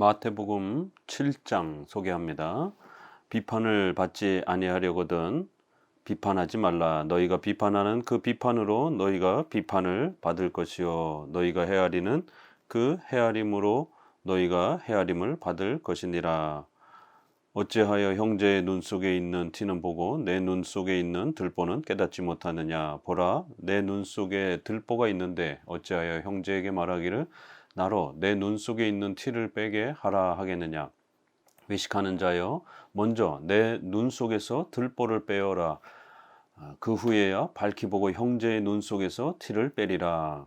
마태복음 7장 소개합니다. 비판을 받지 아니하려거든 비판하지 말라. 너희가 비판하는 그 비판으로 너희가 비판을 받을 것이요 너희가 헤아리는 그 헤아림으로 너희가 헤아림을 받을 것이니라. 어찌하여 형제의 눈 속에 있는 티는 보고 내 눈 속에 있는 들보는 깨닫지 못하느냐. 보라, 내 눈 속에 들보가 있는데 어찌하여 형제에게 말하기를 나로 내 눈 속에 있는 티를 빼게 하라 하겠느냐. 외식하는 자여, 먼저 내 눈 속에서 들보를 빼어라. 그 후에야 밝히 보고 형제의 눈 속에서 티를 빼리라.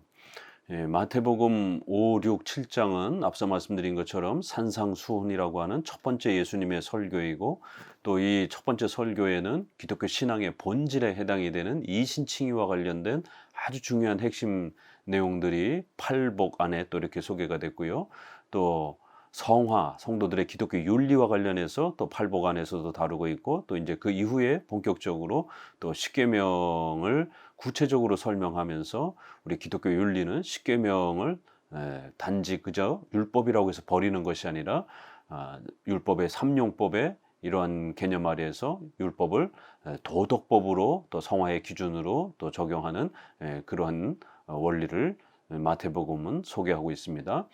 마태복음 5, 6, 7장은 앞서 말씀드린 것처럼 산상수훈이라고 하는 첫 번째 예수님의 설교이고, 또 이 첫 번째 설교에는 기독교 신앙의 본질에 해당이 되는 이신칭의와 관련된 아주 중요한 핵심 내용들이 팔복 안에 또 이렇게 소개가 됐고요. 또 성화, 성도들의 기독교 윤리와 관련해서 또 팔복 안에서도 다루고 있고, 또 이제 그 이후에 본격적으로 또 십계명을 구체적으로 설명하면서 우리 기독교 윤리는 십계명을 단지 그저 율법이라고 해서 버리는 것이 아니라 율법의 삼용법의 이러한 개념 아래에서 율법을 도덕법으로 또 성화의 기준으로 또 적용하는 그러한 원리를 마태복음은 소개하고 있습니다.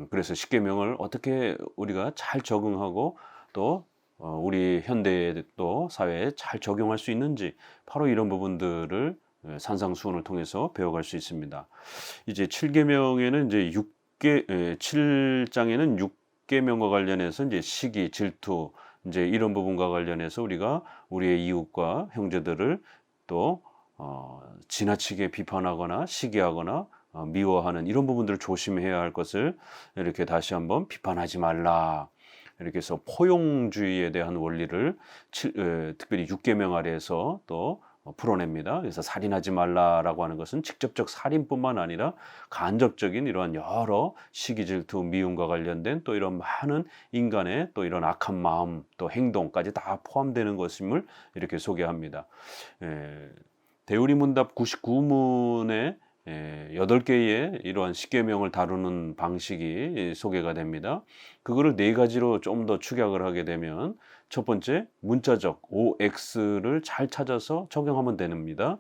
그래서 십계명을 어떻게 우리가 잘 적응하고 또 우리 현대의 또 사회에 잘 적용할 수 있는지, 바로 이런 부분들을 산상수훈을 통해서 배워갈 수 있습니다. 이제 7계명에는 이제 7장에는 6계명과 관련해서 이제 시기, 질투, 이제 이런 부분과 관련해서 우리가 우리의 이웃과 형제들을 또 지나치게 비판하거나 시기하거나 미워하는 이런 부분들을 조심해야 할 것을 이렇게 다시 한번 비판하지 말라. 이렇게 해서 포용주의에 대한 원리를 특별히 6계명 아래에서 또 풀어냅니다. 그래서 살인하지 말라라고 하는 것은 직접적 살인뿐만 아니라 간접적인 이러한 여러 시기, 질투, 미움과 관련된 또 이런 많은 인간의 또 이런 악한 마음 또 행동까지 다 포함되는 것임을 이렇게 소개합니다. 대우리문답 99문에 8개의 이러한 십계명을 다루는 방식이 소개가 됩니다. 그거를 4가지로 좀 더 축약을 하게 되면, 첫 번째, 문자적 OX를 잘 찾아서 적용하면 됩니다.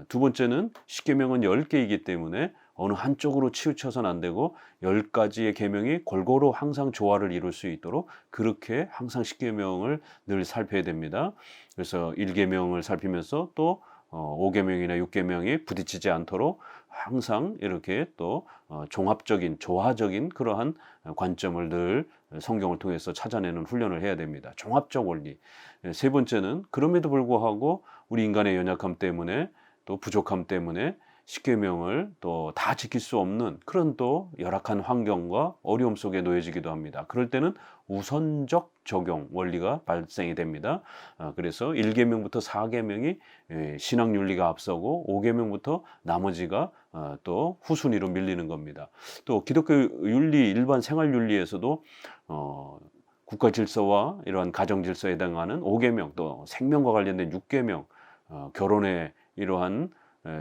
두 번째는 십계명은 10개이기 때문에 어느 한쪽으로 치우쳐서는 안 되고 10가지의 계명이 골고루 항상 조화를 이룰 수 있도록 그렇게 항상 십계명을 늘 살펴야 됩니다. 그래서 1계명을 살피면서 또 5계명이나 6계명이 부딪히지 않도록 항상 이렇게 또 종합적인 조화적인 그러한 관점을 늘 성경을 통해서 찾아내는 훈련을 해야 됩니다. 종합적 원리. 세 번째는 그럼에도 불구하고 우리 인간의 연약함 때문에 또 부족함 때문에 십계명을 또 다 지킬 수 없는 그런 또 열악한 환경과 어려움 속에 놓여지기도 합니다. 그럴 때는 우선적 적용 원리가 발생이 됩니다. 그래서 1계명부터 4계명이 신앙 윤리가 앞서고 5계명부터 나머지가 또 후순위로 밀리는 겁니다. 또 기독교 윤리, 일반 생활 윤리에서도 국가 질서와 이러한 가정 질서에 해당하는 5계명, 또 생명과 관련된 6계명, 결혼의 이러한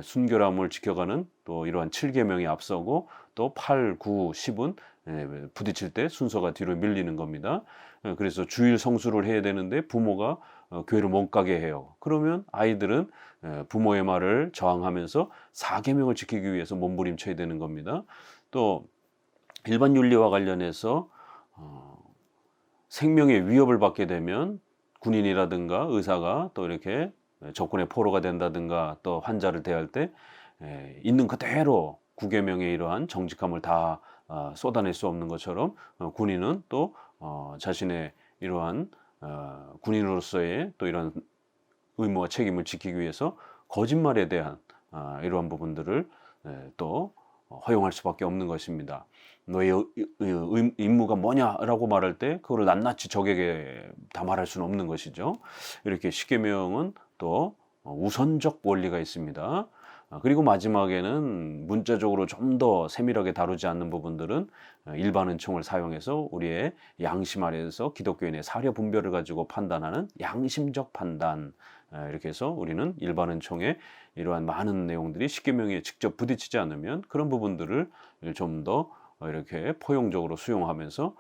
순결함을 지켜가는 또 이러한 7계명이 앞서고, 또 8, 9, 10은 부딪힐 때 순서가 뒤로 밀리는 겁니다. 그래서 주일 성수를 해야 되는데 부모가 교회를 못 가게 해요. 그러면 아이들은 부모의 말을 저항하면서 4계명을 지키기 위해서 몸부림쳐야 되는 겁니다. 또 일반 윤리와 관련해서 생명의 위협을 받게 되면 군인이라든가 의사가 또 이렇게 적군의 포로가 된다든가, 또 환자를 대할 때 있는 그대로 9계명의 이러한 정직함을 다 쏟아낼 수 없는 것처럼 군인은 또 자신의 이러한 군인으로서의 또 이런 의무와 책임을 지키기 위해서 거짓말에 대한 이러한 부분들을 또 허용할 수밖에 없는 것입니다. 너의 임무가 뭐냐라고 말할 때 그거를 낱낱이 적에게 다 말할 수는 없는 것이죠. 이렇게 십계명은 또 우선적 원리가 있습니다. 그리고 마지막에는 문자적으로 좀 더 세밀하게 다루지 않는 부분들은 일반 은총을 사용해서 우리의 양심 아래에서 기독교인의 사려 분별을 가지고 판단하는 양심적 판단, 이렇게 해서 우리는 일반 은총의 이러한 많은 내용들이 십계명에 직접 부딪히지 않으면 그런 부분들을 좀 더 이렇게 포용적으로 수용하면서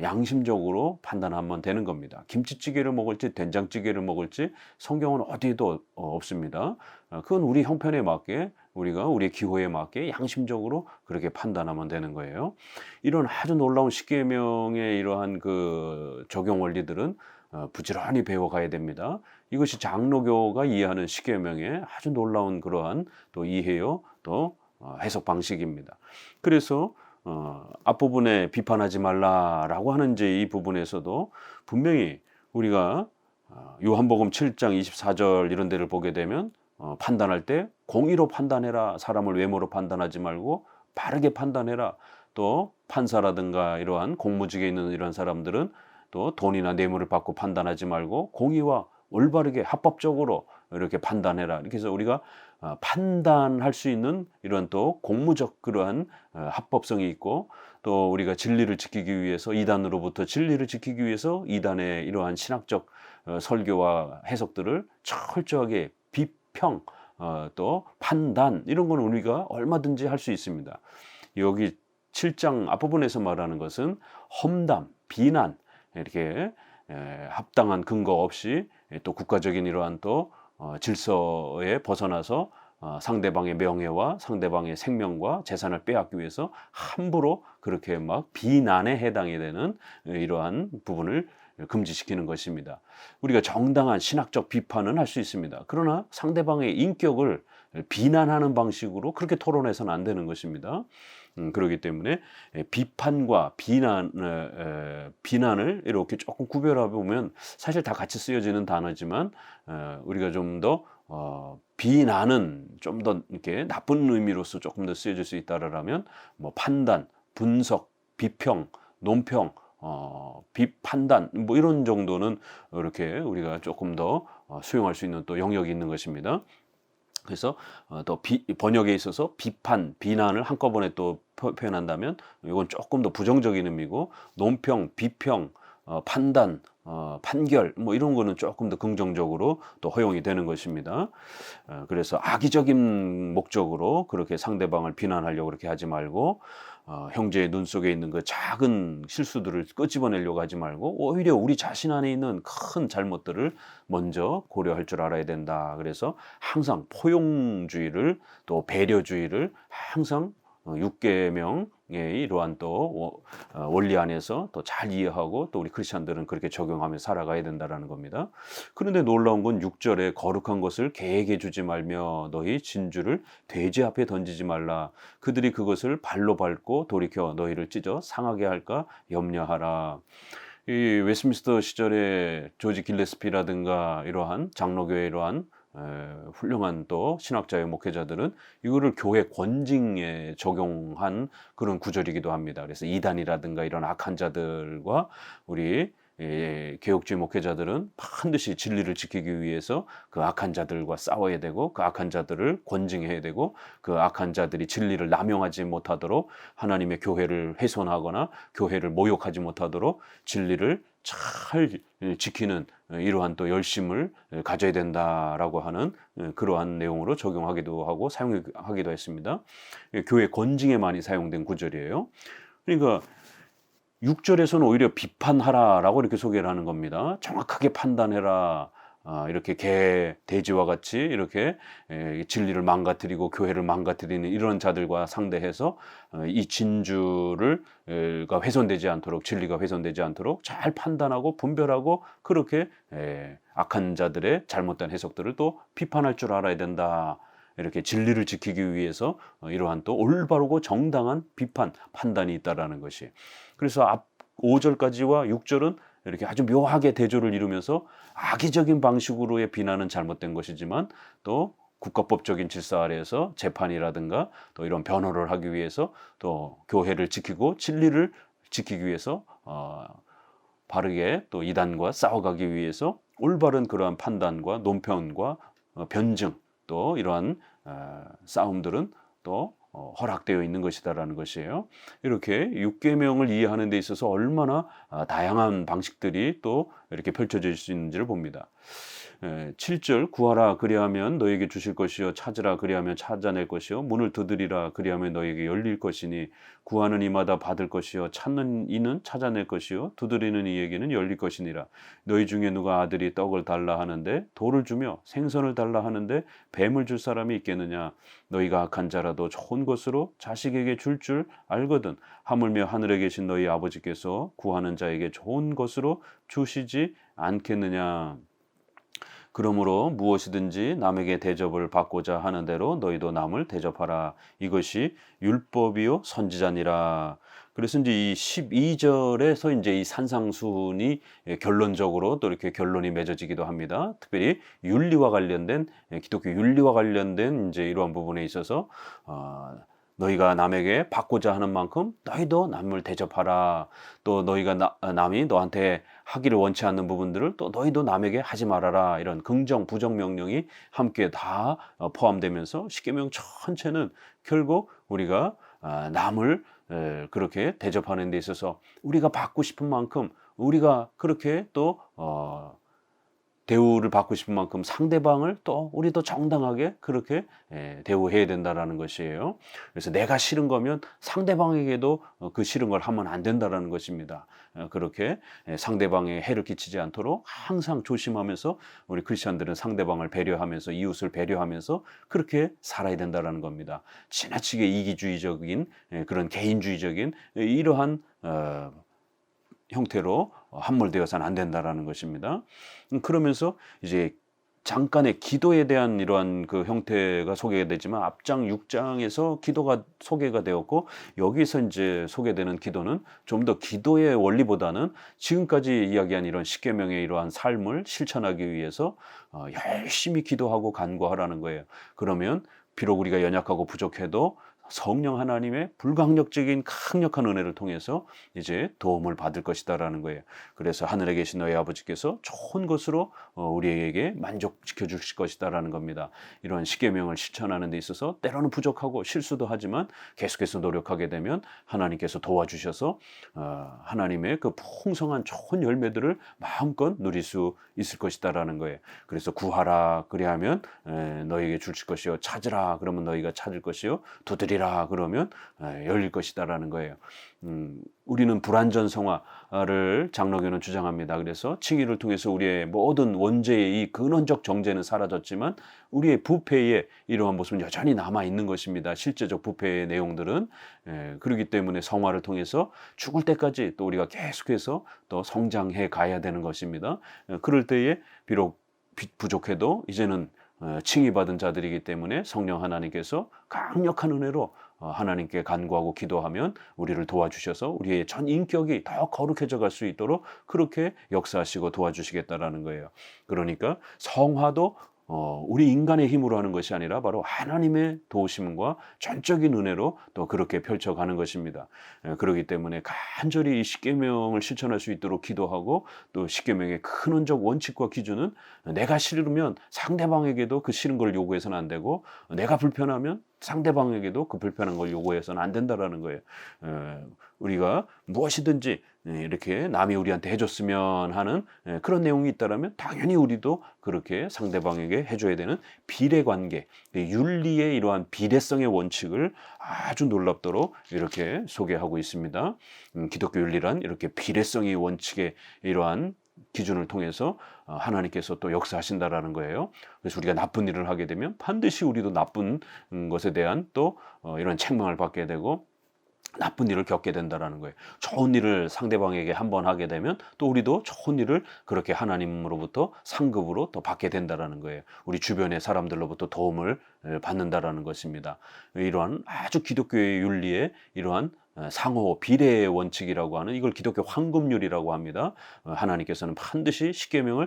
양심적으로 판단하면 되는 겁니다. 김치찌개를 먹을지 된장찌개를 먹을지 성경은 어디에도 없습니다. 그건 우리 형편에 맞게 우리가 우리의 기호에 맞게 양심적으로 그렇게 판단하면 되는 거예요. 이런 아주 놀라운 십계명의 이러한 그 적용 원리들은 부지런히 배워가야 됩니다. 이것이 장로교가 이해하는 십계명의 아주 놀라운 그러한 또 이해요, 또 해석 방식입니다. 그래서 앞부분에 비판하지 말라라고 하는 이제 이 부분에서도 분명히 우리가 요한복음 7장 24절 이런 데를 보게 되면 판단할 때 공의로 판단해라. 사람을 외모로 판단하지 말고 바르게 판단해라. 또 판사라든가 이러한 공무직에 있는 이런 사람들은 또 돈이나 뇌물을 받고 판단하지 말고 공의와 올바르게 합법적으로 이렇게 판단해라. 이렇게 해서 우리가 판단할 수 있는 이런 또 공무적 그러한 합법성이 있고, 또 우리가 진리를 지키기 위해서 이단으로부터 진리를 지키기 위해서 이단의 이러한 신학적 설교와 해석들을 철저하게 비평, 또 판단 이런 건 우리가 얼마든지 할 수 있습니다. 여기 7장 앞부분에서 말하는 것은 험담, 비난 이렇게 합당한 근거 없이 또 국가적인 이러한 또 질서에 벗어나서 상대방의 명예와 상대방의 생명과 재산을 빼앗기 위해서 함부로 그렇게 막 비난에 해당이 되는 이러한 부분을 금지시키는 것입니다. 우리가 정당한 신학적 비판은 할 수 있습니다. 그러나 상대방의 인격을 비난하는 방식으로 그렇게 토론해서는 안 되는 것입니다. 그렇기 때문에 비판과 비난을 이렇게 조금 구별해 보면 사실 다 같이 쓰여지는 단어지만 우리가 좀 더 비난은 좀 더 이렇게 나쁜 의미로서 조금 더 쓰여질 수 있다라면 뭐 판단, 분석, 비평, 논평, 비판단 뭐 이런 정도는 이렇게 우리가 조금 더 수용할 수 있는 또 영역이 있는 것입니다. 그래서 또 번역에 있어서 비판, 비난을 한꺼번에 또 표현한다면 이건 조금 더 부정적인 의미고, 논평, 비평, 판단, 판결 뭐 이런 거는 조금 더 긍정적으로 또 허용이 되는 것입니다. 그래서 악의적인 목적으로 그렇게 상대방을 비난하려고 그렇게 하지 말고, 형제의 눈 속에 있는 그 작은 실수들을 끄집어내려고 하지 말고 오히려 우리 자신 안에 있는 큰 잘못들을 먼저 고려할 줄 알아야 된다. 그래서 항상 포용주의를 또 배려주의를 항상 육계명의 이러한 또 원리 안에서 또 잘 이해하고 또 우리 크리스천들은 그렇게 적용하며 살아가야 된다라는 겁니다. 그런데 놀라운 건 6절에 거룩한 것을 개에게 주지 말며 너희 진주를 돼지 앞에 던지지 말라. 그들이 그것을 발로 밟고 돌이켜 너희를 찢어 상하게 할까 염려하라. 이 웨스민스터 시절에 조지 길레스피라든가 이러한 장로교의 이러한 훌륭한 또 신학자의 목회자들은 이거를 교회 권징에 적용한 그런 구절이기도 합니다. 그래서 이단이라든가 이런 악한 자들과 우리 개혁주의 목회자들은 반드시 진리를 지키기 위해서 그 악한 자들과 싸워야 되고, 그 악한 자들을 권징해야 되고, 그 악한 자들이 진리를 남용하지 못하도록 하나님의 교회를 훼손하거나 교회를 모욕하지 못하도록 진리를 잘 지키는 이러한 또 열심을 가져야 된다라고 하는 그러한 내용으로 적용하기도 하고 사용하기도 했습니다. 교회 권징에 많이 사용된 구절이에요. 그러니까 6절에서는 오히려 비판하라라고 이렇게 소개를 하는 겁니다. 정확하게 판단해라. 이렇게 돼지와 같이 이렇게 진리를 망가뜨리고 교회를 망가뜨리는 이런 자들과 상대해서 이 진주를 훼손되지 않도록, 진리가 훼손되지 않도록 잘 판단하고 분별하고 그렇게 악한 자들의 잘못된 해석들을 또 비판할 줄 알아야 된다. 이렇게 진리를 지키기 위해서 이러한 또 올바르고 정당한 비판, 판단이 있다라는 것이. 그래서 앞 5절까지와 6절은 이렇게 아주 묘하게 대조를 이루면서 악의적인 방식으로의 비난은 잘못된 것이지만 또 국가법적인 질서 아래에서 재판이라든가 또 이런 변호를 하기 위해서 또 교회를 지키고 진리를 지키기 위해서 바르게 또 이단과 싸워가기 위해서 올바른 그러한 판단과 논평과 변증 또 이러한 싸움들은 또 허락되어 있는 것이다라는 것이에요. 이렇게 6계명을 이해하는 데 있어서 얼마나 다양한 방식들이 또 이렇게 펼쳐질 수 있는지를 봅니다. 7절 구하라 그리하면 너에게 주실 것이요 찾으라 그리하면 찾아낼 것이요 문을 두드리라 그리하면 너에게 열릴 것이니 구하는 이마다 받을 것이요 찾는 이는 찾아낼 것이요 두드리는 이에게는 열릴 것이니라. 너희 중에 누가 아들이 떡을 달라 하는데 돌을 주며 생선을 달라 하는데 뱀을 줄 사람이 있겠느냐. 너희가 악한 자라도 좋은 것으로 자식에게 줄 알거든. 하물며 하늘에 계신 너희 아버지께서 구하는 자에게 좋은 것으로 주시지 않겠느냐. 그러므로 무엇이든지 남에게 대접을 받고자 하는 대로 너희도 남을 대접하라. 이것이 율법이요 선지자니라. 그래서 이제 이 12절에서 이제 이 산상수훈이 결론적으로 또 이렇게 결론이 맺어지기도 합니다. 특별히 윤리와 관련된 기독교 윤리와 관련된 이제 이러한 부분에 있어서 너희가 남에게 받고자 하는 만큼 너희도 남을 대접하라. 또 너희가 남이 너한테 하기를 원치 않는 부분들을 또 너희도 남에게 하지 말아라. 이런 긍정, 부정 명령이 함께 다 포함되면서 십계명 전체는 결국 우리가 남을 그렇게 대접하는 데 있어서 우리가 받고 싶은 만큼 우리가 그렇게 또 대우를 받고 싶은 만큼 상대방을 또 우리도 정당하게 그렇게 대우해야 된다라는 것이에요. 그래서 내가 싫은 거면 상대방에게도 그 싫은 걸 하면 안 된다라는 것입니다. 그렇게 상대방에 해를 끼치지 않도록 항상 조심하면서 우리 크리스천들은 상대방을 배려하면서 이웃을 배려하면서 그렇게 살아야 된다라는 겁니다. 지나치게 이기주의적인 그런 개인주의적인 이러한 형태로 함몰되어서는 안 된다라는 것입니다. 그러면서 이제 잠깐의 기도에 대한 이러한 그 형태가 소개가 되지만 앞장 6장에서 기도가 소개가 되었고 여기서 이제 소개되는 기도는 좀 더 기도의 원리보다는 지금까지 이야기한 이런 십계명의 이러한 삶을 실천하기 위해서 열심히 기도하고 간구하라는 거예요. 그러면 비록 우리가 연약하고 부족해도 성령 하나님의 불강력적인 강력한 은혜를 통해서 이제 도움을 받을 것이다라는 거예요. 그래서 하늘에 계신 너희 아버지께서 좋은 것으로 우리에게 만족시켜 주실 것이다라는 겁니다. 이런 십계명을 실천하는 데 있어서 때로는 부족하고 실수도 하지만 계속해서 노력하게 되면 하나님께서 도와주셔서 하나님의 그 풍성한 좋은 열매들을 마음껏 누릴 수 있을 것이다라는 거예요. 그래서 구하라 그리하면 너희에게 주실 것이요 찾으라 그러면 너희가 찾을 것이요 두드리라 그러면 열릴 것이다라는 거예요. 우리는 불완전성화를 장로교는 주장합니다. 그래서 칭의를 통해서 우리의 모든 원죄의 이 근원적 정죄는 사라졌지만 우리의 부패의 이러한 모습은 여전히 남아 있는 것입니다. 실제적 부패의 내용들은 그렇기 때문에 성화를 통해서 죽을 때까지 또 우리가 계속해서 또 성장해 가야 되는 것입니다. 그럴 때에 비록 부족해도 이제는 칭의받은 자들이기 때문에 성령 하나님께서 강력한 은혜로 하나님께 간구하고 기도하면 우리를 도와주셔서 우리의 전 인격이 더 거룩해져 갈 수 있도록 그렇게 역사하시고 도와주시겠다라는 거예요. 그러니까 성화도 우리 인간의 힘으로 하는 것이 아니라 바로 하나님의 도우심과 전적인 은혜로 또 그렇게 펼쳐가는 것입니다. 그렇기 때문에 간절히 이 십계명을 실천할 수 있도록 기도하고 또 십계명의 근원적 원칙과 기준은 내가 싫으면 상대방에게도 그 싫은 걸 요구해서는 안 되고 내가 불편하면 상대방에게도 그 불편한 걸 요구해서는 안 된다라는 거예요. 우리가 무엇이든지 이렇게 남이 우리한테 해줬으면 하는 그런 내용이 있다라면 당연히 우리도 그렇게 상대방에게 해줘야 되는 비례관계, 윤리의 이러한 비례성의 원칙을 아주 놀랍도록 이렇게 소개하고 있습니다. 기독교 윤리란 이렇게 비례성의 원칙의 이러한 기준을 통해서 하나님께서 또 역사하신다라는 거예요. 그래서 우리가 나쁜 일을 하게 되면 반드시 우리도 나쁜 것에 대한 또 이런 책망을 받게 되고 나쁜 일을 겪게 된다라는 거예요. 좋은 일을 상대방에게 한번 하게 되면 또 우리도 좋은 일을 그렇게 하나님으로부터 상급으로 또 받게 된다라는 거예요. 우리 주변의 사람들로부터 도움을 받는다라는 것입니다. 이러한 아주 기독교의 윤리의 이러한 상호 비례의 원칙이라고 하는 이걸 기독교 황금률이라고 합니다. 하나님께서는 반드시 십계명을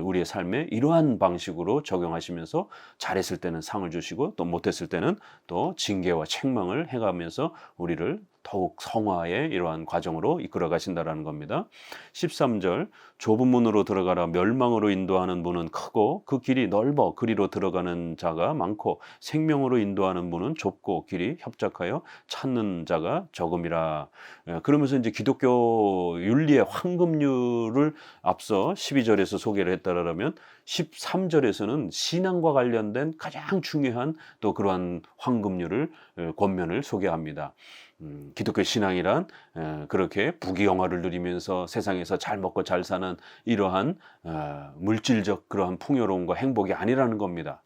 우리의 삶에 이러한 방식으로 적용하시면서 잘했을 때는 상을 주시고 또 못했을 때는 또 징계와 책망을 해가면서 우리를 더욱 성화의 이러한 과정으로 이끌어 가신다라는 겁니다. 13절 좁은 문으로 들어가라 멸망으로 인도하는 문은 크고 그 길이 넓어 그리로 들어가는 자가 많고 생명으로 인도하는 문은 좁고 길이 협착하여 찾는 자가 적음이라. 그러면서 이제 기독교 윤리의 황금률을 앞서 12절에서 소개를 했다라면 13절에서는 신앙과 관련된 가장 중요한 또 그러한 황금률을 권면을 소개합니다. 기독교 신앙이란 그렇게 부귀영화를 누리면서 세상에서 잘 먹고 잘 사는 이러한 물질적 그러한 풍요로움과 행복이 아니라는 겁니다.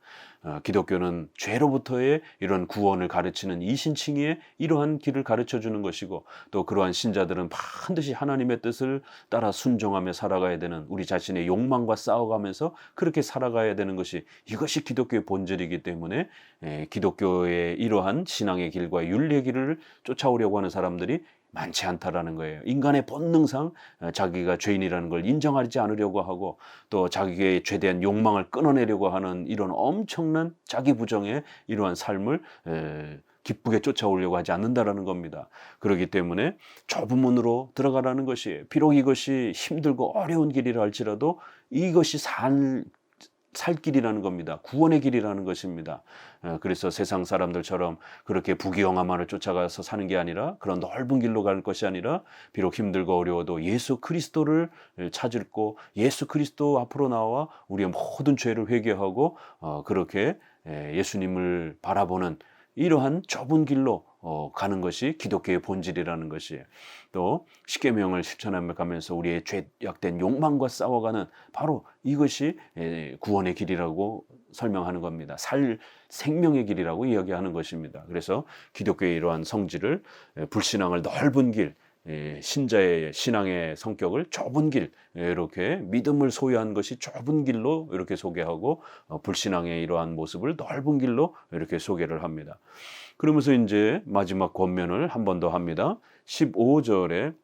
기독교는 죄로부터의 이런 구원을 가르치는 이신칭의의 이러한 길을 가르쳐 주는 것이고 또 그러한 신자들은 반드시 하나님의 뜻을 따라 순종하며 살아가야 되는 우리 자신의 욕망과 싸워가면서 그렇게 살아가야 되는 것이 이것이 기독교의 본질이기 때문에 기독교의 이러한 신앙의 길과 윤리의 길을 쫓아오려고 하는 사람들이 많지 않다라는 거예요. 인간의 본능상 자기가 죄인이라는 걸 인정하지 않으려고 하고 또 자기의 죄대한 욕망을 끊어내려고 하는 이런 엄청난 자기 부정의 이러한 삶을 기쁘게 쫓아오려고 하지 않는다라는 겁니다. 그렇기 때문에 좁은 문으로 들어가라는 것이 비록 이것이 힘들고 어려운 길이라 할지라도 이것이 살 길이라는 겁니다. 구원의 길이라는 것입니다. 그래서 세상 사람들처럼 그렇게 부귀영화만을 쫓아가서 사는 게 아니라 그런 넓은 길로 갈 것이 아니라 비록 힘들고 어려워도 예수 그리스도를 찾고 예수 그리스도 앞으로 나와 우리의 모든 죄를 회개하고 그렇게 예수님을 바라보는 이러한 좁은 길로 가는 것이 기독교의 본질이라는 것이에요. 또 십계명을 실천하며 가면서 우리의 죄악된 욕망과 싸워가는 바로 이것이 구원의 길이라고 설명하는 겁니다. 생명의 길이라고 이야기하는 것입니다. 그래서 기독교의 이러한 성질을 불신앙을 넓은 길, 신자의 신앙의 성격을 좁은 길, 이렇게 믿음을 소유한 것이 좁은 길로 이렇게 소개하고 불신앙의 이러한 모습을 넓은 길로 이렇게 소개를 합니다. 그러면서 이제 마지막 권면을 한 번 더 합니다. 15절에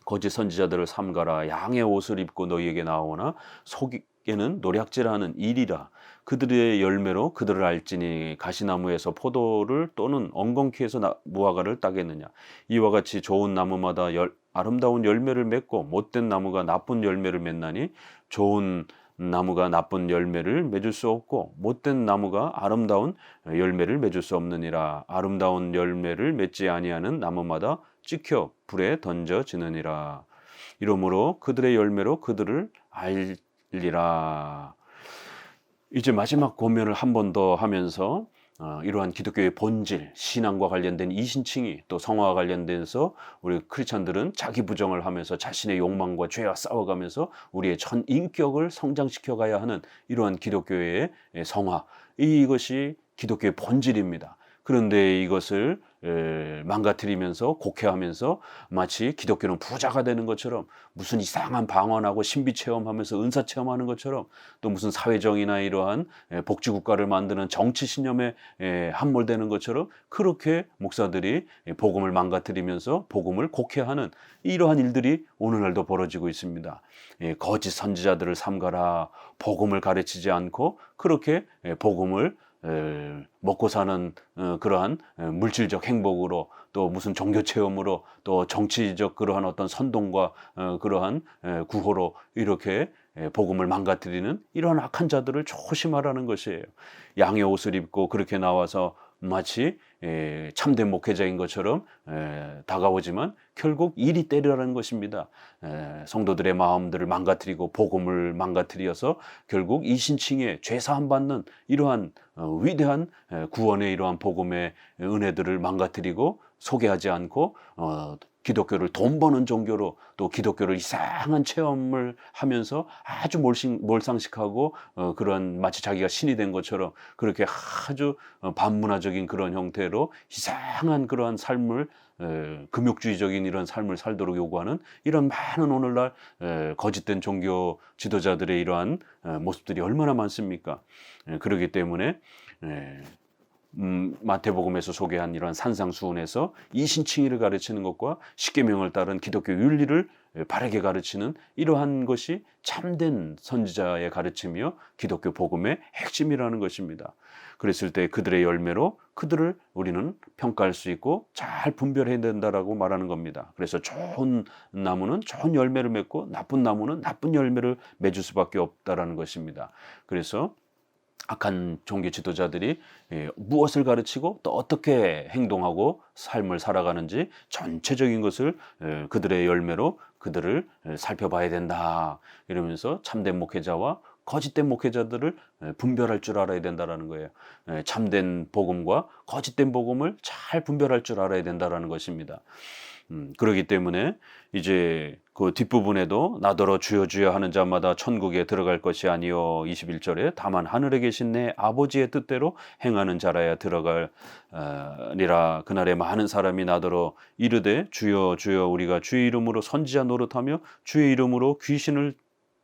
거짓 선지자들을 삼가라 양의 옷을 입고 너희에게 나오나 속에는 노략질하는 일이라 그들의 열매로 그들을 알지니 가시나무에서 포도를 또는 엉겅퀴에서 무화과를 따겠느냐 이와 같이 좋은 나무마다 아름다운 열매를 맺고 못된 나무가 나쁜 열매를 맺나니 좋은 나무가 나쁜 열매를 맺을 수 없고 못된 나무가 아름다운 열매를 맺을 수 없느니라 아름다운 열매를 맺지 아니하는 나무마다 찍혀 불에 던져지느니라 이러므로 그들의 열매로 그들을 알리라. 이제 마지막 권면을 한 번 더 하면서 이러한 기독교의 본질, 신앙과 관련된 이신칭의 또 성화와 관련돼서 우리 크리스찬들은 자기 부정을 하면서 자신의 욕망과 죄와 싸워가면서 우리의 전 인격을 성장시켜 가야 하는 이러한 기독교의 성화, 이것이 기독교의 본질입니다. 그런데 이것을 망가뜨리면서 곡해하면서 마치 기독교는 부자가 되는 것처럼 무슨 이상한 방언하고 신비 체험하면서 은사 체험하는 것처럼 또 무슨 사회정의나 이러한 복지국가를 만드는 정치 신념에 함몰되는 것처럼 그렇게 목사들이 복음을 망가뜨리면서 복음을 곡해하는 이러한 일들이 오늘날도 벌어지고 있습니다. 거짓 선지자들을 삼가라 복음을 가르치지 않고 그렇게 복음을 먹고 사는 그러한 물질적 행복으로 또 무슨 종교 체험으로 또 정치적 그러한 어떤 선동과 그러한 구호로 이렇게 복음을 망가뜨리는 이러한 악한 자들을 조심하라는 것이에요. 양의 옷을 입고 그렇게 나와서 마치 참된 목회자인 것처럼 다가오지만 결국 이리 때리라는 것입니다. 성도들의 마음들을 망가뜨리고 복음을 망가뜨려서 결국 이신칭의 죄사함 받는 이러한 위대한 구원의 이러한 복음의 은혜들을 망가뜨리고 소개하지 않고 기독교를 돈 버는 종교로 또 기독교를 이상한 체험을 하면서 아주 몰상식하고 그런 마치 자기가 신이 된 것처럼 그렇게 아주 반문화적인 그런 형태로 이상한 그러한 삶을 금욕주의적인 이런 삶을 살도록 요구하는 이런 많은 오늘날 거짓된 종교 지도자들의 이러한 모습들이 얼마나 많습니까? 그렇기 때문에 마태복음에서 소개한 이러한 산상수훈에서 이신칭의를 가르치는 것과 십계명을 따른 기독교 윤리를 바르게 가르치는 이러한 것이 참된 선지자의 가르침이요 기독교 복음의 핵심이라는 것입니다. 그랬을 때 그들의 열매로 그들을 우리는 평가할 수 있고 잘 분별해야 된다라고 말하는 겁니다. 그래서 좋은 나무는 좋은 열매를 맺고 나쁜 나무는 나쁜 열매를 맺을 수밖에 없다라는 것입니다. 그래서 악한 종교 지도자들이 무엇을 가르치고 또 어떻게 행동하고 삶을 살아가는지 전체적인 것을 그들의 열매로 그들을 살펴봐야 된다. 이러면서 참된 목회자와 거짓된 목회자들을 분별할 줄 알아야 된다는 거예요. 참된 복음과 거짓된 복음을 잘 분별할 줄 알아야 된다는 것입니다. 그렇기 때문에 이제 그 뒷부분에도 나더러 주여 주여 하는 자마다 천국에 들어갈 것이 아니요 21절에 다만 하늘에 계신 내 아버지의 뜻대로 행하는 자라야 들어갈니라. 그날에 많은 사람이 나더러 이르되 주여 주여 우리가 주의 이름으로 선지자 노릇하며 주의 이름으로 귀신을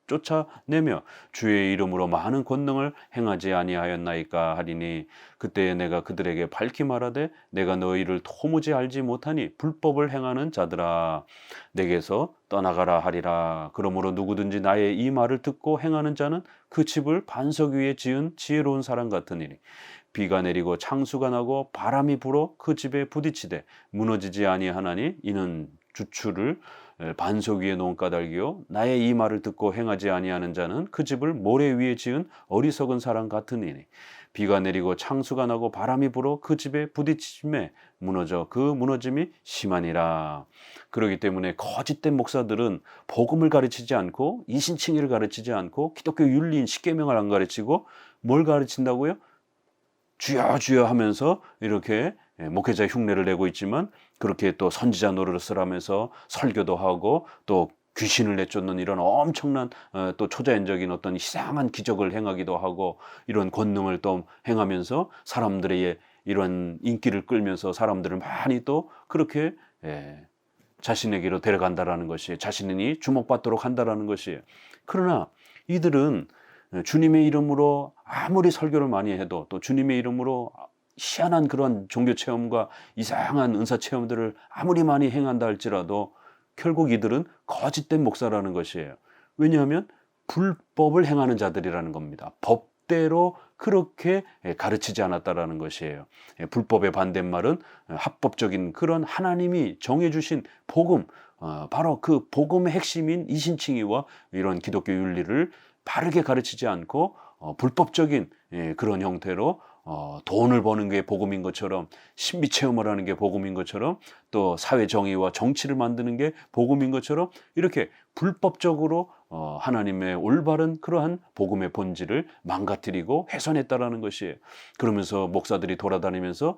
쫓아내며 주의 이름으로 많은 권능을 행하지 아니하였나이까 하리니 그때 내가 그들에게 밝히 말하되 내가 너희를 도무지 알지 못하니 불법을 행하는 자들아 내게서 떠나가라 하리라. 그러므로 누구든지 나의 이 말을 듣고 행하는 자는 그 집을 반석 위에 지은 지혜로운 사람 같으니니 비가 내리고 창수가 나고 바람이 불어 그 집에 부딪히되 무너지지 아니하나니 이는 주추를 반석 위에 놓은 까닭이요 나의 이 말을 듣고 행하지 아니하는 자는 그 집을 모래 위에 지은 어리석은 사람 같으니 비가 내리고 창수가 나고 바람이 불어 그 집에 부딪힘에 무너져 그 무너짐이 심하니라. 그렇기 때문에 거짓된 목사들은 복음을 가르치지 않고 이신칭의를 가르치지 않고 기독교 윤리인 십계명을 안 가르치고 뭘 가르친다고요? 주여 주여 하면서 이렇게 목회자 흉내를 내고 있지만 그렇게 또 선지자 노릇을 하면서 설교도 하고 또 귀신을 내쫓는 이런 엄청난 또 초자연적인 어떤 이상한 기적을 행하기도 하고 이런 권능을 또 행하면서 사람들의 이런 인기를 끌면서 사람들을 많이 또 그렇게 자신에게로 데려간다라는 것이 자신이 주목받도록 한다라는 것이에요. 그러나 이들은 주님의 이름으로 아무리 설교를 많이 해도 또 주님의 이름으로 희한한 그런 종교 체험과 이상한 은사 체험들을 아무리 많이 행한다 할지라도 결국 이들은 거짓된 목사라는 것이에요. 왜냐하면 불법을 행하는 자들이라는 겁니다. 법대로 그렇게 가르치지 않았다라는 것이에요. 불법의 반대말은 합법적인 그런 하나님이 정해주신 복음, 바로 그 복음의 핵심인 이신칭의와 이런 기독교 윤리를 바르게 가르치지 않고 불법적인 그런 형태로 돈을 버는 게 복음인 것처럼 신비 체험을 하는 게 복음인 것처럼 또 사회 정의와 정치를 만드는 게 복음인 것처럼 이렇게 불법적으로 하나님의 올바른 그러한 복음의 본질을 망가뜨리고 훼손했다라는 것이에요. 그러면서 목사들이 돌아다니면서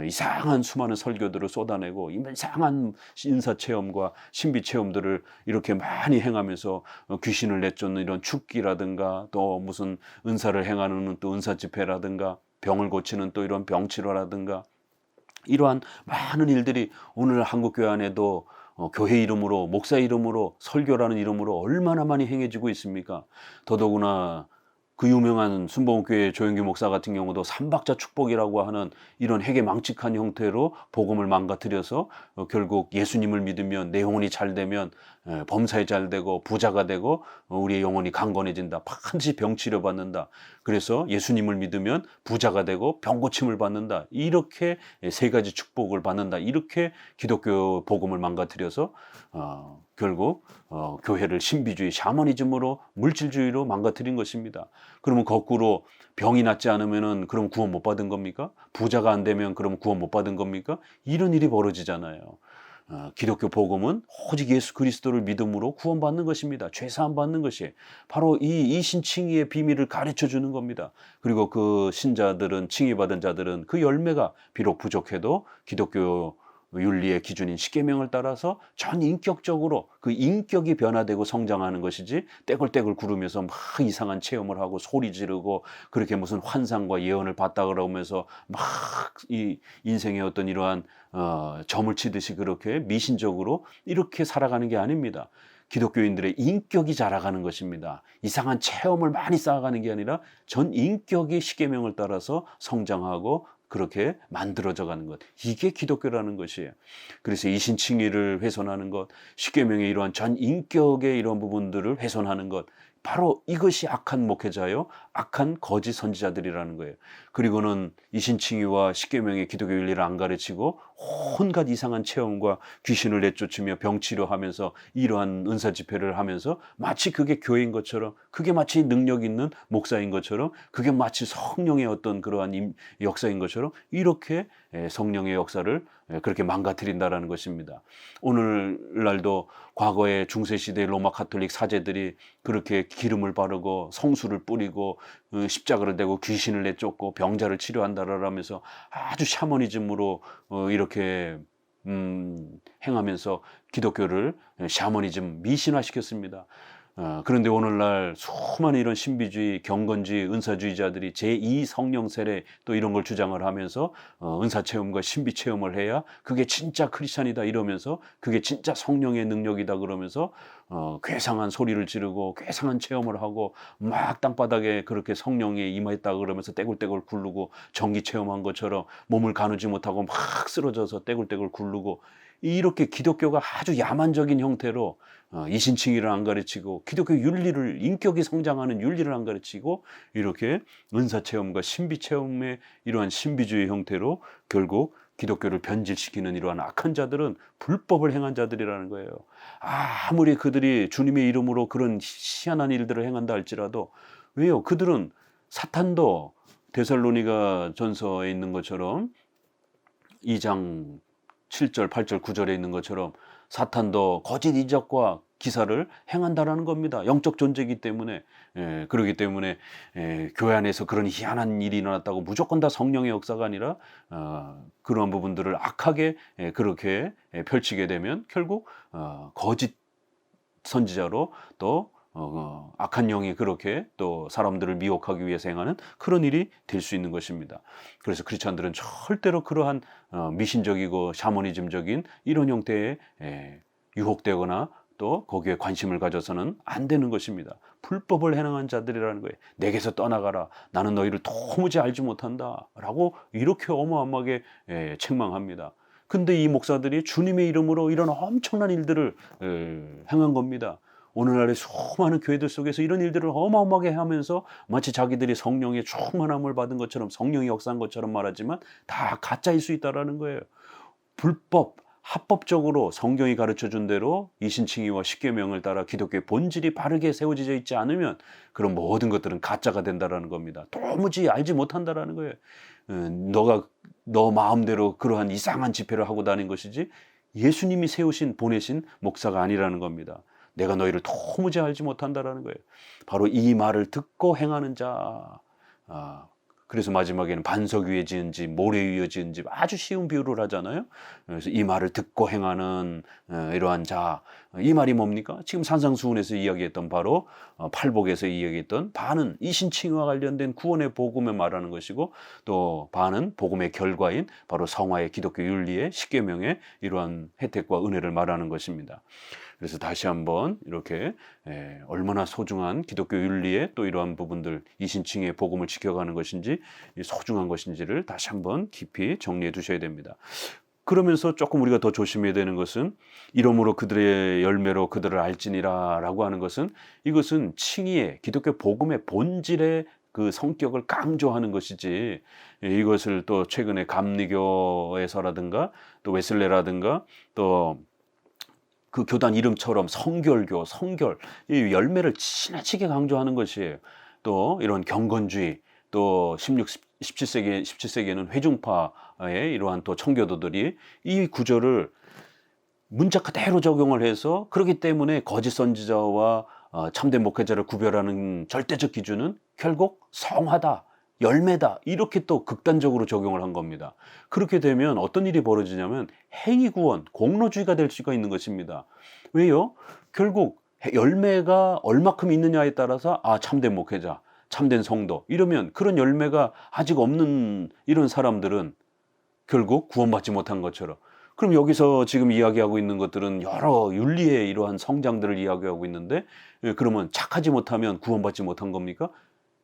이상한 수많은 설교들을 쏟아내고 이상한 인사 체험과 신비 체험들을 이렇게 많이 행하면서 귀신을 내쫓는 이런 축기라든가 또 무슨 은사를 행하는 또 은사 집회라든가 병을 고치는 또 이런 병치료라든가 이러한 많은 일들이 오늘 한국교회 안에도 교회 이름으로 목사 이름으로 설교라는 이름으로 얼마나 많이 행해지고 있습니까? 더더구나 그 유명한 순복음교회 조영규 목사 같은 경우도 삼박자 축복이라고 하는 이런 해괴망측한 형태로 복음을 망가뜨려서 결국 예수님을 믿으면 내 영혼이 잘 되면 범사에 잘 되고 부자가 되고 우리의 영혼이 강건해진다. 반드시 병치료 받는다. 그래서 예수님을 믿으면 부자가 되고 병고침을 받는다. 이렇게 세 가지 축복을 받는다. 이렇게 기독교 복음을 망가뜨려서 결국 교회를 신비주의, 샤머니즘으로 물질주의로 망가뜨린 것입니다. 그러면 거꾸로 병이 낫지 않으면은 그럼 구원 못 받은 겁니까? 부자가 안 되면 그럼 구원 못 받은 겁니까? 이런 일이 벌어지잖아요. 기독교 복음은 오직 예수 그리스도를 믿음으로 구원받는 것입니다. 죄사함 받는 것이 바로 이 신칭의의 비밀을 가르쳐 주는 겁니다. 그리고 그 신자들은 칭의받은 자들은 그 열매가 비록 부족해도 기독교 윤리의 기준인 십계명을 따라서 전 인격적으로 그 인격이 변화되고 성장하는 것이지 떼굴떼굴 구르면서 막 이상한 체험을 하고 소리 지르고 그렇게 무슨 환상과 예언을 봤다 그러면서 막 이 인생의 어떤 이러한 점을 치듯이 그렇게 미신적으로 이렇게 살아가는 게 아닙니다. 기독교인들의 인격이 자라가는 것입니다. 이상한 체험을 많이 쌓아가는 게 아니라 전 인격이 십계명을 따라서 성장하고 그렇게 만들어져 가는 것. 이게 기독교라는 것이에요. 그래서 이신칭의를 훼손하는 것, 십계명의 이러한 전 인격의 이런 부분들을 훼손하는 것, 바로 이것이 악한 목회자요, 악한 거짓 선지자들이라는 거예요. 그리고는 이신칭의와 십계명의 기독교 윤리를 안 가르치고 온갖 이상한 체험과 귀신을 내쫓으며 병치료하면서 이러한 은사 집회를 하면서 마치 그게 교회인 것처럼, 그게 마치 능력 있는 목사인 것처럼, 그게 마치 성령의 어떤 그러한 역사인 것처럼 이렇게 성령의 역사를 그렇게 망가뜨린다라는 것입니다. 오늘날도 과거의 중세시대 로마 가톨릭 사제들이 그렇게 기름을 바르고 성수를 뿌리고 십자가를 대고 귀신을 내쫓고 병자를 치료한다라면서 아주 샤머니즘으로 이렇게 행하면서 기독교를 샤머니즘 미신화시켰습니다. 그런데 오늘날 수많은 이런 신비주의, 경건주의, 은사주의자들이 제2 성령 세례 또 이런 걸 주장을 하면서 은사체험과 신비체험을 해야 그게 진짜 크리스찬이다 이러면서 그게 진짜 성령의 능력이다 그러면서 괴상한 소리를 지르고 괴상한 체험을 하고 막 땅바닥에 그렇게 성령에 임했다 그러면서 떼굴떼굴 굴르고 전기 체험한 것처럼 몸을 가누지 못하고 막 쓰러져서 떼굴떼굴 굴르고 이렇게 기독교가 아주 야만적인 형태로 이신칭의를 안 가르치고 기독교 윤리를, 인격이 성장하는 윤리를 안 가르치고 이렇게 은사체험과 신비체험의 이러한 신비주의 형태로 결국 기독교를 변질시키는 이러한 악한 자들은 불법을 행한 자들이라는 거예요. 아무리 그들이 주님의 이름으로 그런 희한한 일들을 행한다 할지라도 왜요? 그들은 사탄도 데살로니가 전서에 있는 것처럼 2장 7절, 8절, 9절에 있는 것처럼 사탄도 거짓 이적과 기사를 행한다라는 겁니다. 영적 존재이기 때문에 그렇기 때문에 교회 안에서 그런 희한한 일이 일어났다고 무조건 다 성령의 역사가 아니라 그런 부분들을 악하게 그렇게 펼치게 되면 결국 거짓 선지자로 또 악한 영이 그렇게 또 사람들을 미혹하기 위해서 행하는 그런 일이 될 수 있는 것입니다. 그래서 크리스찬들은 절대로 그러한 미신적이고 샤머니즘적인 이런 형태의 유혹되거나 또 거기에 관심을 가져서는 안 되는 것입니다. 불법을 행한 자들이라는 거예요. 내게서 떠나가라. 나는 너희를 도무지 알지 못한다. 라고 이렇게 어마어마하게 책망합니다. 근데 이 목사들이 주님의 이름으로 이런 엄청난 일들을 행한 겁니다. 오늘날의 수많은 교회들 속에서 이런 일들을 어마어마하게 하면서 마치 자기들이 성령의 충만함을 받은 것처럼 성령이 역사한 것처럼 말하지만 다 가짜일 수 있다는 거예요. 불법, 합법적으로 성경이 가르쳐준 대로 이신칭의와 십계명을 따라 기독교의 본질이 바르게 세워져 있지 않으면 그런 모든 것들은 가짜가 된다는 겁니다. 도무지 알지 못한다는 거예요. 너 마음대로 그러한 이상한 집회를 하고 다닌 것이지 예수님이 세우신 보내신 목사가 아니라는 겁니다. 내가 너희를 도무지 알지 못한다라는 거예요. 바로 이 말을 듣고 행하는 자. 그래서 마지막에는 반석 위에 지은 집, 모래 위에 지은 집 아주 쉬운 비유를 하잖아요. 그래서 이 말을 듣고 행하는 이러한 자. 이 말이 뭡니까? 지금 산상수훈에서 이야기했던 바로 팔복에서 이야기했던 반은 이신칭의와 관련된 구원의 복음을 말하는 것이고 또 반은 복음의 결과인 바로 성화의 기독교 윤리의 십계명의 이러한 혜택과 은혜를 말하는 것입니다. 그래서 다시 한번 이렇게 얼마나 소중한 기독교 윤리의 또 이러한 부분들 이신칭의 복음을 지켜가는 것인지 소중한 것인지를 다시 한번 깊이 정리해 두셔야 됩니다. 그러면서 조금 우리가 더 조심해야 되는 것은 이러므로 그들의 열매로 그들을 알지니라 라고 하는 것은 이것은 칭의의 기독교 복음의 본질의 그 성격을 강조하는 것이지 이것을 또 최근에 감리교에서라든가 또 웨슬레라든가 또 그 교단 이름처럼 성결교, 성결, 이 열매를 지나치게 강조하는 것이에요. 또 이런 경건주의, 또 17세기에는 회중파의 이러한 또 청교도들이 이 구절을 문자 그대로 적용을 해서 그렇기 때문에 거짓 선지자와 참된 목회자를 구별하는 절대적 기준은 결국 성화다. 열매다 이렇게 또 극단적으로 적용을 한 겁니다. 그렇게 되면 어떤 일이 벌어지냐면 행위구원, 공로주의가 될 수가 있는 것입니다. 왜요? 결국 열매가 얼마큼 있느냐에 따라서 참된 목회자, 참된 성도 이러면 그런 열매가 아직 없는 이런 사람들은 결국 구원받지 못한 것처럼 그럼 여기서 지금 이야기하고 있는 것들은 여러 윤리의 이러한 성장들을 이야기하고 있는데 그러면 착하지 못하면 구원받지 못한 겁니까?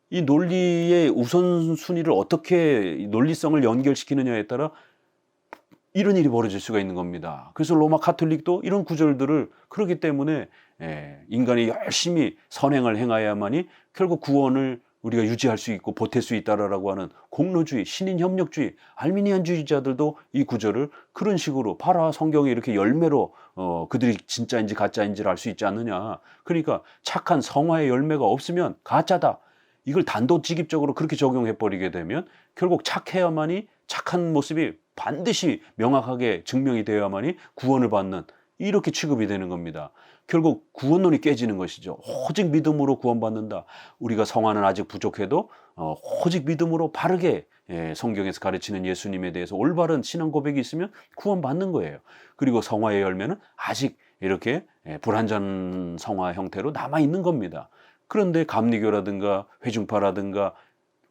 이 논리의 우선순위를 어떻게 논리성을 연결시키느냐에 따라 이런 일이 벌어질 수가 있는 겁니다. 그래서 로마 가톨릭도 이런 구절들을 그렇기 때문에 인간이 열심히 선행을 행해야만이 결국 구원을 우리가 유지할 수 있고 보탤 수 있다라고 하는 공로주의, 신인협력주의, 알미니안주의자들도 이 구절을 그런 식으로 봐라, 성경에 이렇게 열매로 그들이 진짜인지 가짜인지를 알 수 있지 않느냐. 그러니까 착한 성화의 열매가 없으면 가짜다. 이걸 단도직입적으로 그렇게 적용해버리게 되면 결국 착해야만이 착한 모습이 반드시 명확하게 증명이 되어야만이 구원을 받는 이렇게 취급이 되는 겁니다. 결국 구원론이 깨지는 것이죠. 오직 믿음으로 구원받는다. 우리가 성화는 아직 부족해도 오직 믿음으로 바르게 성경에서 가르치는 예수님에 대해서 올바른 신앙 고백이 있으면 구원받는 거예요. 그리고 성화의 열매는 아직 이렇게 불완전 성화 형태로 남아있는 겁니다. 그런데 감리교라든가 회중파라든가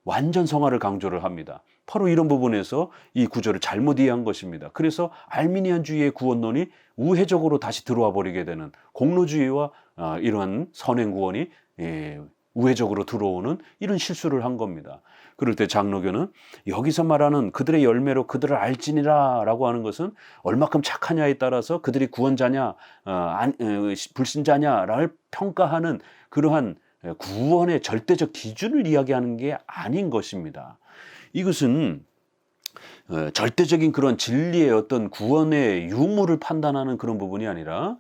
완전 성화를 강조를 합니다. 바로 이런 부분에서 이 구절을 잘못 이해한 것입니다. 그래서 알미니안주의의 구원론이 우회적으로 다시 들어와 버리게 되는 공로주의와 이러한 선행 구원이 우회적으로 들어오는 이런 실수를 한 겁니다. 그럴 때 장로교는 여기서 말하는 그들의 열매로 그들을 알지니라 라고 하는 것은 얼마큼 착하냐에 따라서 그들이 구원자냐 불신자냐를 평가하는 그러한 구원의 절대적 기준을 이야기하는 게 아닌 것입니다. 이것은 절대적인 그런 진리의 어떤 구원의 유무를 판단하는 그런 부분이 아니라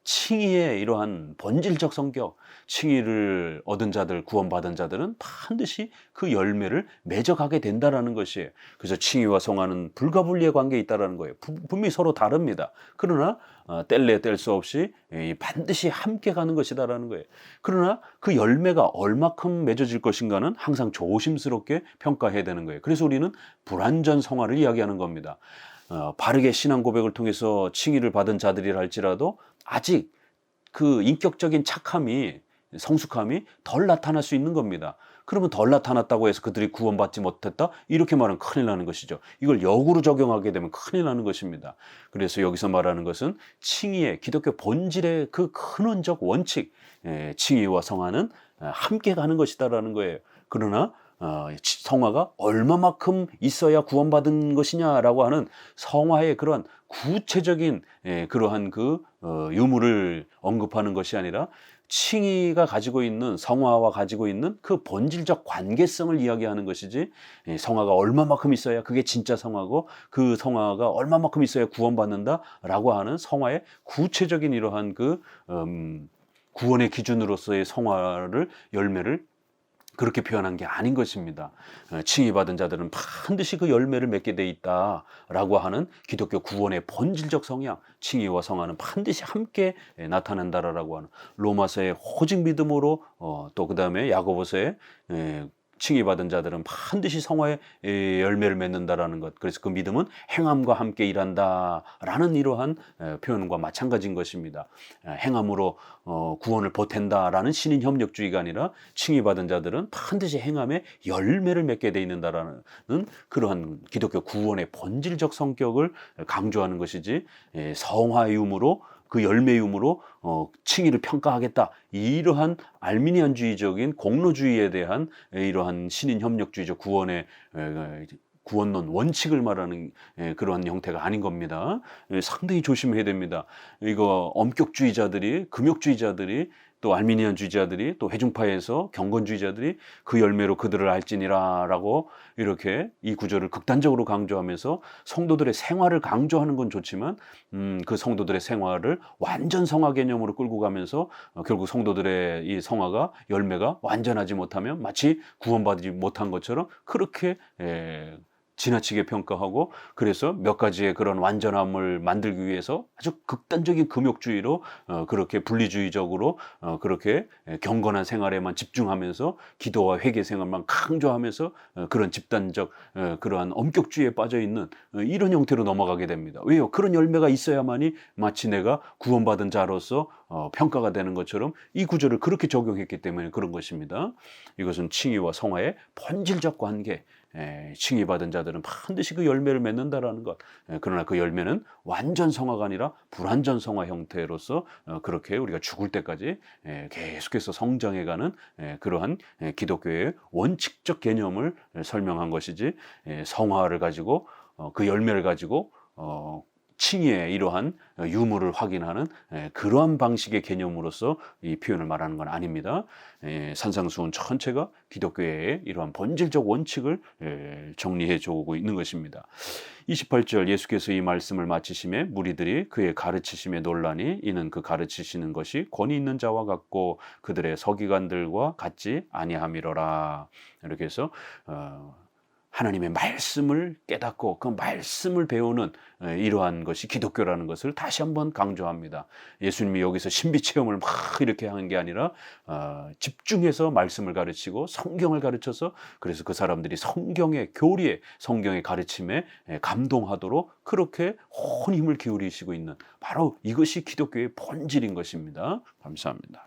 칭의의 이러한 본질적 성격, 칭의를 얻은 자들, 구원받은 자들은 반드시 그 열매를 맺어가게 된다는 것이에요. 그래서 칭의와 성화는 불가분리의 관계에 있다는 거예요. 분명히 서로 다릅니다. 그러나 뗄래 뗄 수 없이 반드시 함께 가는 것이다라는 거예요. 그러나 그 열매가 얼마큼 맺어질 것인가는 항상 조심스럽게 평가해야 되는 거예요. 그래서 우리는 불완전 성화를 이야기하는 겁니다. 바르게 신앙 고백을 통해서 칭의를 받은 자들이라 할지라도 아직 그 인격적인 착함이 성숙함이 덜 나타날 수 있는 겁니다. 그러면 덜 나타났다고 해서 그들이 구원받지 못했다? 이렇게 말하면 큰일 나는 것이죠. 이걸 역으로 적용하게 되면 큰일 나는 것입니다. 그래서 여기서 말하는 것은 칭의의 기독교 본질의 그 근원적 원칙, 칭의와 성화는 함께 가는 것이다라는 거예요. 그러나 성화가 얼마만큼 있어야 구원받은 것이냐라고 하는 성화의 그러한 구체적인 그러한 그 유무를 언급하는 것이 아니라 칭의가 가지고 있는 성화와 가지고 있는 그 본질적 관계성을 이야기하는 것이지 성화가 얼마만큼 있어야 그게 진짜 성화고 그 성화가 얼마만큼 있어야 구원받는다라고 하는 성화의 구체적인 이러한 그 구원의 기준으로서의 성화를 열매를 그렇게 표현한 게 아닌 것입니다. 칭의받은 자들은 반드시 그 열매를 맺게 돼 있다라고 하는 기독교 구원의 본질적 성향, 칭의와 성화는 반드시 함께 나타난다라고 하는 로마서의 오직 믿음으로 또 그 다음에 야고보서의 칭의받은 자들은 반드시 성화의 열매를 맺는다라는 것. 그래서 그 믿음은 행함과 함께 일한다라는 이러한 표현과 마찬가지인 것입니다. 행함으로 구원을 보탠다라는 신인협력주의가 아니라 칭의받은 자들은 반드시 행함의 열매를 맺게 돼 있는다라는 그러한 기독교 구원의 본질적 성격을 강조하는 것이지 성화의 유무로 그 열매유무로 칭의를 평가하겠다. 이러한 알미니안주의적인 공로주의에 대한 이러한 신인협력주의적 구원의 구원론 원칙을 말하는 그러한 형태가 아닌 겁니다. 상당히 조심해야 됩니다. 이거 엄격주의자들이, 금욕주의자들이 또 알미니안주의자들이 또 회중파에서 경건주의자들이 그 열매로 그들을 알지니라 라고 이렇게 이 구절을 극단적으로 강조하면서 성도들의 생활을 강조하는 건 좋지만 그 성도들의 생활을 완전 성화 개념으로 끌고 가면서 결국 성도들의 이 성화가 열매가 완전하지 못하면 마치 구원받지 못한 것처럼 그렇게 지나치게 평가하고 그래서 몇 가지의 그런 완전함을 만들기 위해서 아주 극단적인 금욕주의로 그렇게 분리주의적으로 그렇게 경건한 생활에만 집중하면서 기도와 회개 생활만 강조하면서 그런 집단적 그러한 엄격주의에 빠져 있는 이런 형태로 넘어가게 됩니다. 왜요? 그런 열매가 있어야만이 마치 내가 구원받은 자로서 평가가 되는 것처럼 이 구절을 그렇게 적용했기 때문에 그런 것입니다. 이것은 칭의와 성화의 본질적 관계, 칭의받은 자들은 반드시 그 열매를 맺는다라는 것. 그러나 그 열매는 완전 성화가 아니라 불완전 성화 형태로서 그렇게 우리가 죽을 때까지 계속해서 성장해가는 그러한 기독교의 원칙적 개념을 설명한 것이지, 성화를 가지고 그 열매를 가지고 칭의의 이러한 유무를 확인하는 그러한 방식의 개념으로서 이 표현을 말하는 건 아닙니다. 산상수훈 전체가 기독교의 이러한 본질적 원칙을 정리해 주고 있는 것입니다. 28절, 예수께서 이 말씀을 마치심에 무리들이 그의 가르치심에 놀라니 이는 그 가르치시는 것이 권위 있는 자와 같고 그들의 서기관들과 같지 아니함이로라. 이렇게 해서 하나님의 말씀을 깨닫고 그 말씀을 배우는 이러한 것이 기독교라는 것을 다시 한번 강조합니다. 예수님이 여기서 신비 체험을 막 이렇게 하는 게 아니라 집중해서 말씀을 가르치고 성경을 가르쳐서, 그래서 그 사람들이 성경의 교리에, 성경의 가르침에 감동하도록 그렇게 온 힘을 기울이시고 있는, 바로 이것이 기독교의 본질인 것입니다. 감사합니다.